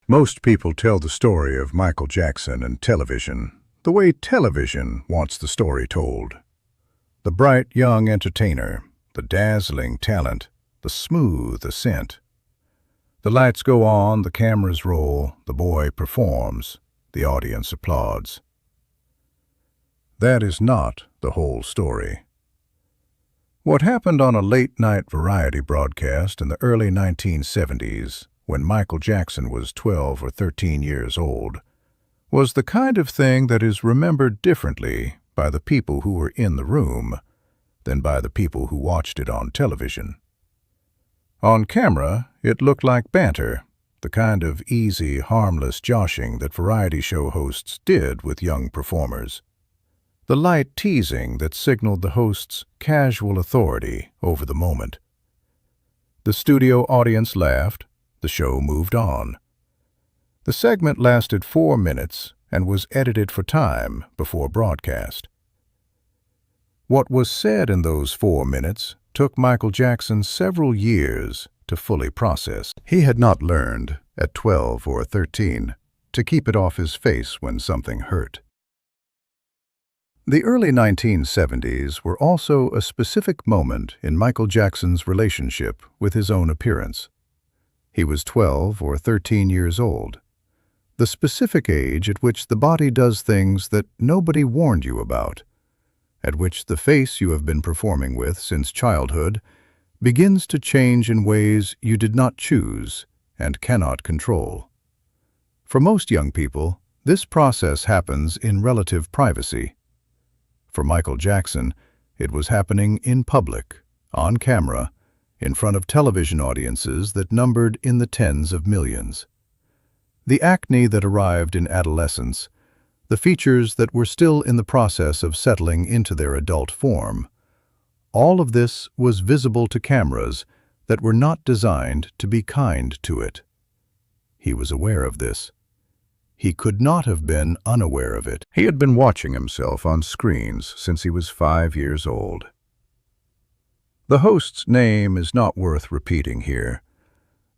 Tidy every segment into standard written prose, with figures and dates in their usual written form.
Most people tell the story of Michael Jackson and television, the way television wants the story told. The bright young entertainer, the dazzling talent, the smooth ascent. The lights go on, the cameras roll, the boy performs, the audience applauds. That is not the whole story. What happened on a late-night variety broadcast in the early 1970s, when Michael Jackson was 12 or 13 years old, was the kind of thing that is remembered differently by the people who were in the room than by the people who watched it on television. On camera, it looked like banter, the kind of easy, harmless joshing that variety show hosts did with young performers. The light teasing that signaled the host's casual authority over the moment. The studio audience laughed. The show moved on. The segment lasted 4 minutes and was edited for time before broadcast. What was said in those 4 minutes took Michael Jackson several years to fully process. He had not learned, at 12 or 13, to keep it off his face when something hurt. The early 1970s were also a specific moment in Michael Jackson's relationship with his own appearance. He was 12 or 13 years old, the specific age at which the body does things that nobody warned you about, at which the face you have been performing with since childhood begins to change in ways you did not choose and cannot control. For most young people, this process happens in relative privacy. For Michael Jackson, it was happening in public, on camera, in front of television audiences that numbered in the tens of millions. The acne that arrived in adolescence, the features that were still in the process of settling into their adult form, all of this was visible to cameras that were not designed to be kind to it. He was aware of this. He could not have been unaware of it. He had been watching himself on screens since he was 5 years old. The host's name is not worth repeating here.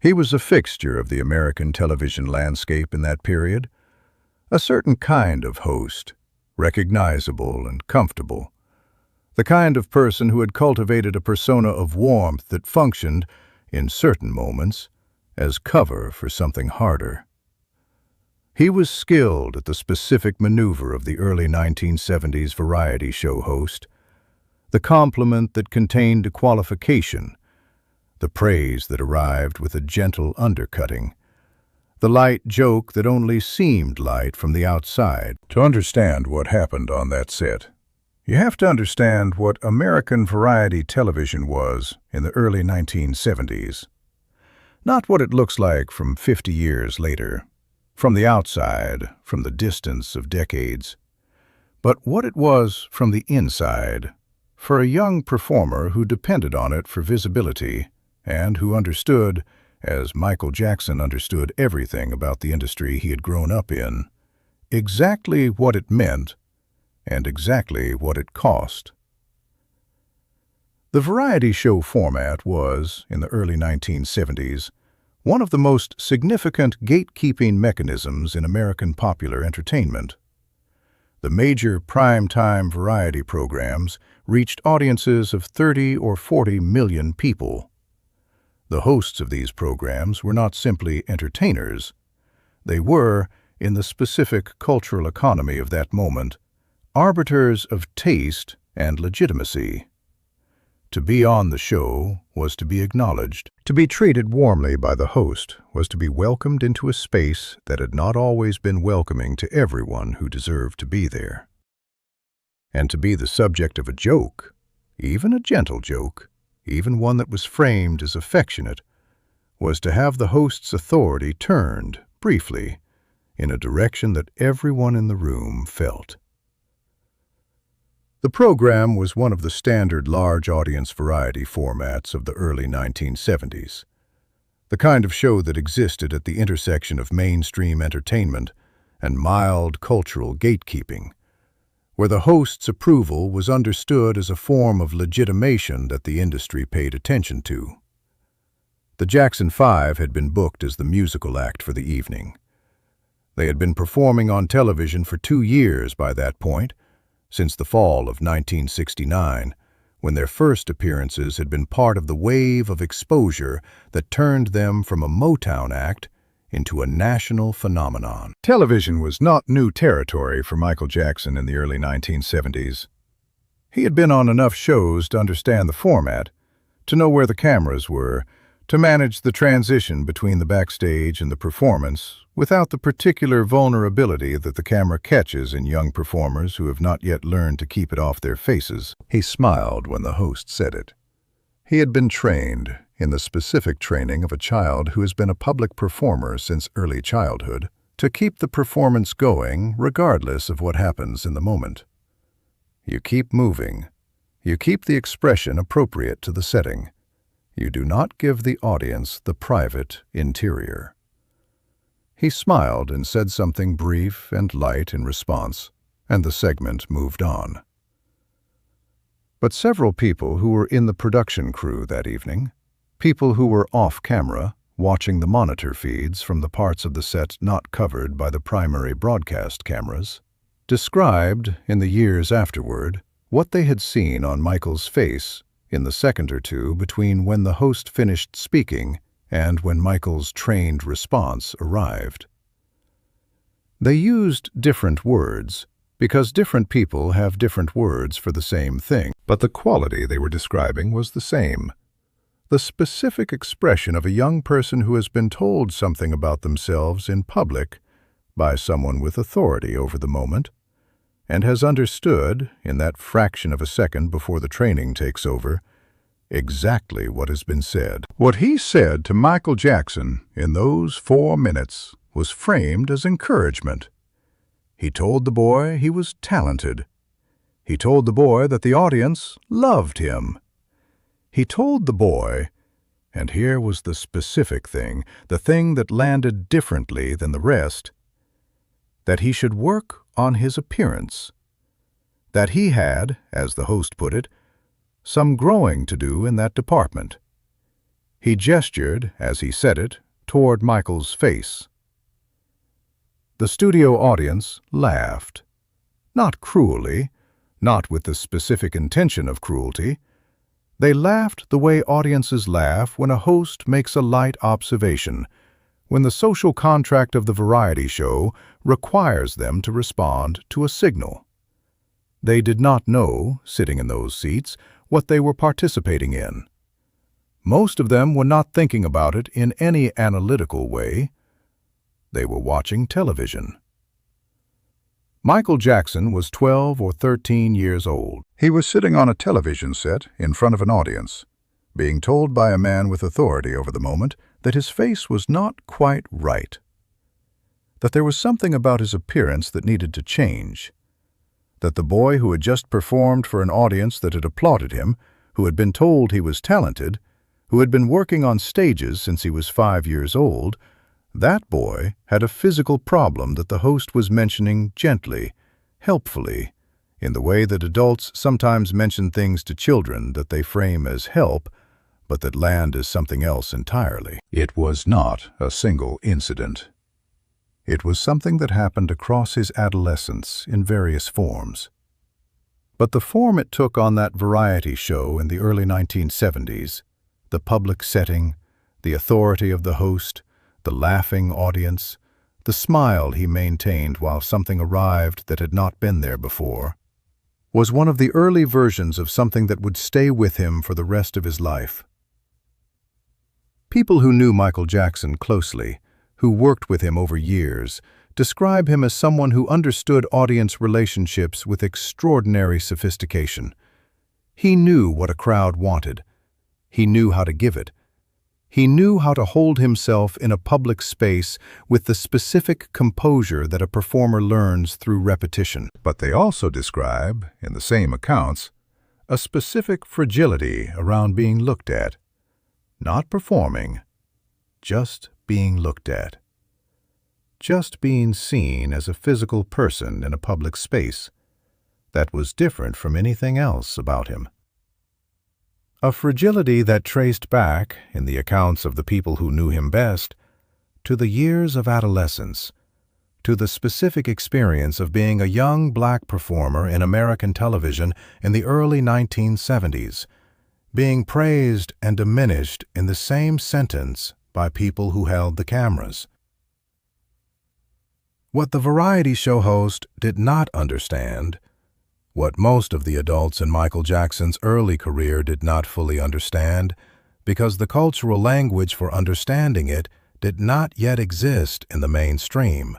He was a fixture of the American television landscape in that period. A certain kind of host, recognizable and comfortable. The kind of person who had cultivated a persona of warmth that functioned, in certain moments, as cover for something harder. He was skilled at the specific maneuver of the early 1970s variety show host, the compliment that contained a qualification, the praise that arrived with a gentle undercutting, the light joke that only seemed light from the outside. To understand what happened on that set, you have to understand what American variety television was in the early 1970s. Not what it looks like from 50 years later, from the outside, from the distance of decades, but what it was from the inside, for a young performer who depended on it for visibility and who understood, as Michael Jackson understood everything about the industry he had grown up in, exactly what it meant and exactly what it cost. The variety show format was, in the early 1970s, one of the most significant gatekeeping mechanisms in American popular entertainment. The major prime-time variety programs reached audiences of 30 or 40 million people. The hosts of these programs were not simply entertainers. They were, in the specific cultural economy of that moment, arbiters of taste and legitimacy. To be on the show was to be acknowledged. To be treated warmly by the host was to be welcomed into a space that had not always been welcoming to everyone who deserved to be there. And to be the subject of a joke, even a gentle joke, even one that was framed as affectionate, was to have the host's authority turned, briefly, in a direction that everyone in the room felt. The program was one of the standard large audience variety formats of the early 1970s, the kind of show that existed at the intersection of mainstream entertainment and mild cultural gatekeeping, where the host's approval was understood as a form of legitimation that the industry paid attention to. The Jackson Five had been booked as the musical act for the evening. They had been performing on television for 2 years by that point, since the fall of 1969, when their first appearances had been part of the wave of exposure that turned them from a Motown act into a national phenomenon. Television was not new territory for Michael Jackson in the early 1970s. He had been on enough shows to understand the format, to know where the cameras were, to manage the transition between the backstage and the performance without the particular vulnerability that the camera catches in young performers who have not yet learned to keep it off their faces. He smiled when the host said it. He had been trained in the specific training of a child who has been a public performer since early childhood to keep the performance going regardless of what happens in the moment. You keep moving. You keep the expression appropriate to the setting. You do not give the audience the private interior. He smiled and said something brief and light in response, and the segment moved on. But several people who were in the production crew that evening, people who were off camera, watching the monitor feeds from the parts of the set not covered by the primary broadcast cameras, described, in the years afterward, what they had seen on Michael's face in the second or two between when the host finished speaking and when Michael's trained response arrived. They used different words, because different people have different words for the same thing, but the quality they were describing was the same. The specific expression of a young person who has been told something about themselves in public by someone with authority over the moment, and has understood, in that fraction of a second before the training takes over, exactly what has been said. What he said to Michael Jackson in those 4 minutes was framed as encouragement. He told the boy he was talented. He told the boy that the audience loved him. He told the boy, and here was the specific thing, the thing that landed differently than the rest, that he should work on his appearance, that he had, as the host put it, some growing to do in that department. He gestured, as he said it, toward Michael's face. The studio audience laughed. Not cruelly, not with the specific intention of cruelty. They laughed the way audiences laugh when a host makes a light observation, when the social contract of the variety show requires them to respond to a signal. They did not know, sitting in those seats, what they were participating in. Most of them were not thinking about it in any analytical way. They were watching television. Michael Jackson was 12 or 13 years old. He was sitting on a television set in front of an audience, being told by a man with authority over the moment that his face was not quite right, that there was something about his appearance that needed to change, that the boy who had just performed for an audience that had applauded him, who had been told he was talented, who had been working on stages since he was 5 years old, that boy had a physical problem that the host was mentioning gently, helpfully, in the way that adults sometimes mention things to children that they frame as help, but that land as something else entirely. It was not a single incident. It was something that happened across his adolescence in various forms. But the form it took on that variety show in the early 1970s, the public setting, the authority of the host, the laughing audience, the smile he maintained while something arrived that had not been there before, was one of the early versions of something that would stay with him for the rest of his life. People who knew Michael Jackson closely, who worked with him over years, describe him as someone who understood audience relationships with extraordinary sophistication. He knew what a crowd wanted. He knew how to give it. He knew how to hold himself in a public space with the specific composure that a performer learns through repetition. But they also describe, in the same accounts, a specific fragility around being looked at. Not performing, just being looked at. Just being seen as a physical person in a public space. That was different from anything else about him. a fragility that traced back, in the accounts of the people who knew him best, to the years of adolescence, to the specific experience of being a young black performer in American television in the early 1970s, being praised and diminished in the same sentence by people who held the cameras. What the variety show host did not understand, what most of the adults in Michael Jackson's early career did not fully understand, because the cultural language for understanding it did not yet exist in the mainstream,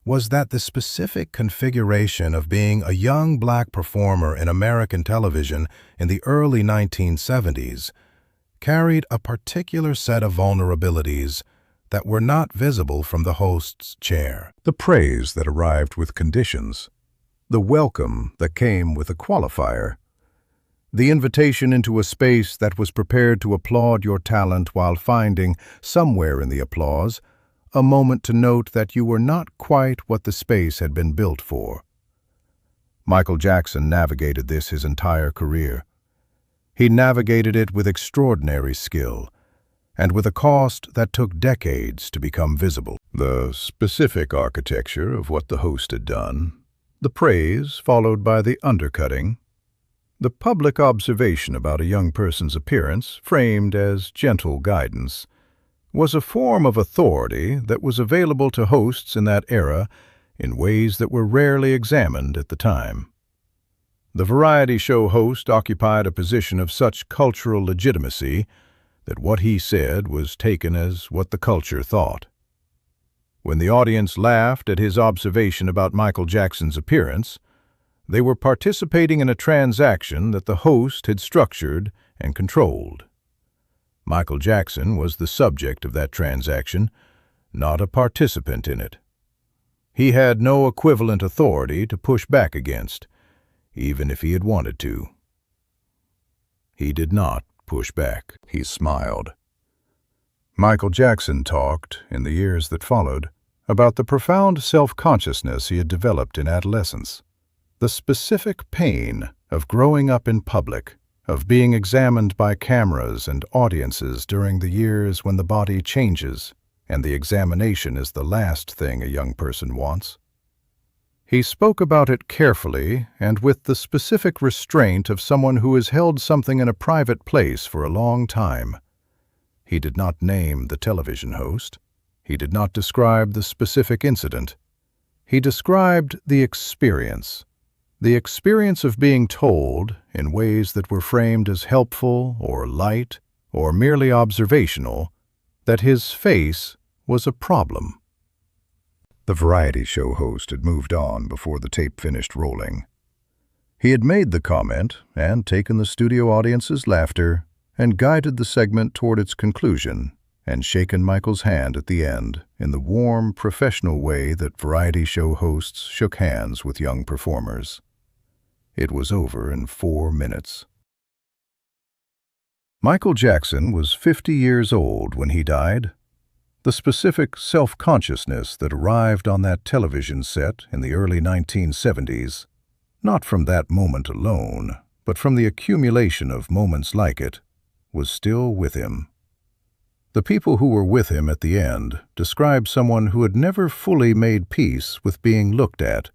was that the specific configuration of being a young black performer in American television in the early 1970s carried a particular set of vulnerabilities that were not visible from the host's chair. The praise that arrived with conditions, the welcome that came with a qualifier, the invitation into a space that was prepared to applaud your talent while finding, somewhere in the applause, a moment to note that you were not quite what the space had been built for. Michael Jackson navigated this his entire career. He navigated it with extraordinary skill, and with a cost that took decades to become visible. The specific architecture of what the host had done, the praise followed by the undercutting, the public observation about a young person's appearance framed as gentle guidance, was a form of authority that was available to hosts in that era in ways that were rarely examined at the time. The variety show host occupied a position of such cultural legitimacy that what he said was taken as what the culture thought. When the audience laughed at his observation about Michael Jackson's appearance, they were participating in a transaction that the host had structured and controlled. Michael Jackson was the subject of that transaction, not a participant in it. He had no equivalent authority to push back against, even if he had wanted to. He did not push back. He smiled. Michael Jackson talked, in the years that followed, about the profound self-consciousness he had developed in adolescence, the specific pain of growing up in public, of being examined by cameras and audiences during the years when the body changes and the examination is the last thing a young person wants. He spoke about it carefully and with the specific restraint of someone who has held something in a private place for a long time. He did not name the television host. He did not describe the specific incident. He described the experience of being told, in ways that were framed as helpful or light or merely observational, that his face was a problem. The variety show host had moved on before the tape finished rolling. He had made the comment and taken the studio audience's laughter and guided the segment toward its conclusion and shaken Michael's hand at the end in the warm, professional way that variety show hosts shook hands with young performers. It was over in 4 minutes. Michael Jackson was 50 years old when he died. The specific self-consciousness that arrived on that television set in the early 1970s, not from that moment alone, but from the accumulation of moments like it, was still with him. The people who were with him at the end described someone who had never fully made peace with being looked at,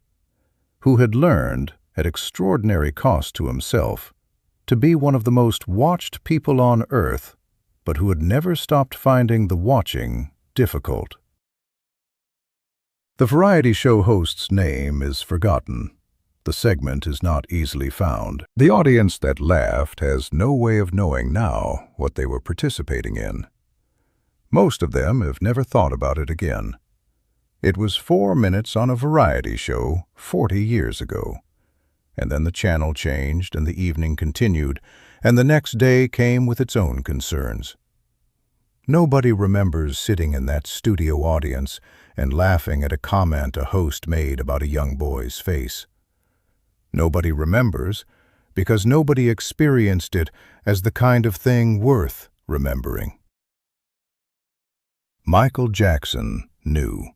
who had learned, at extraordinary cost to himself, to be one of the most watched people on earth, but who had never stopped finding the watching difficult. The variety show host's name is forgotten. The segment is not easily found. The audience that laughed has no way of knowing now what they were participating in. Most of them have never thought about it again. It was 4 minutes on a variety show 40 years ago. And then the channel changed and the evening continued, and the next day came with its own concerns. Nobody remembers sitting in that studio audience and laughing at a comment a host made about a young boy's face. Nobody remembers because nobody experienced it as the kind of thing worth remembering. Michael Jackson knew.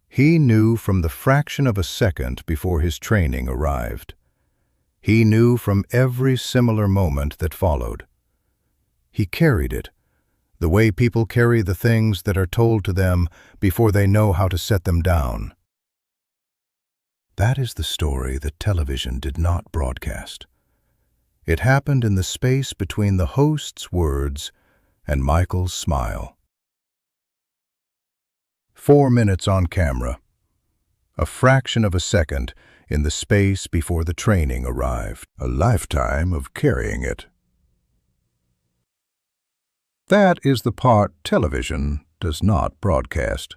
He knew from the fraction of a second before his training arrived. He knew from every similar moment that followed. He carried it, the way people carry the things that are told to them before they know how to set them down. That is the story that television did not broadcast. It happened in the space between the host's words and Michael's smile. 4 minutes on camera, a fraction of a second in the space before the training arrived, a lifetime of carrying it. That is the part television does not broadcast.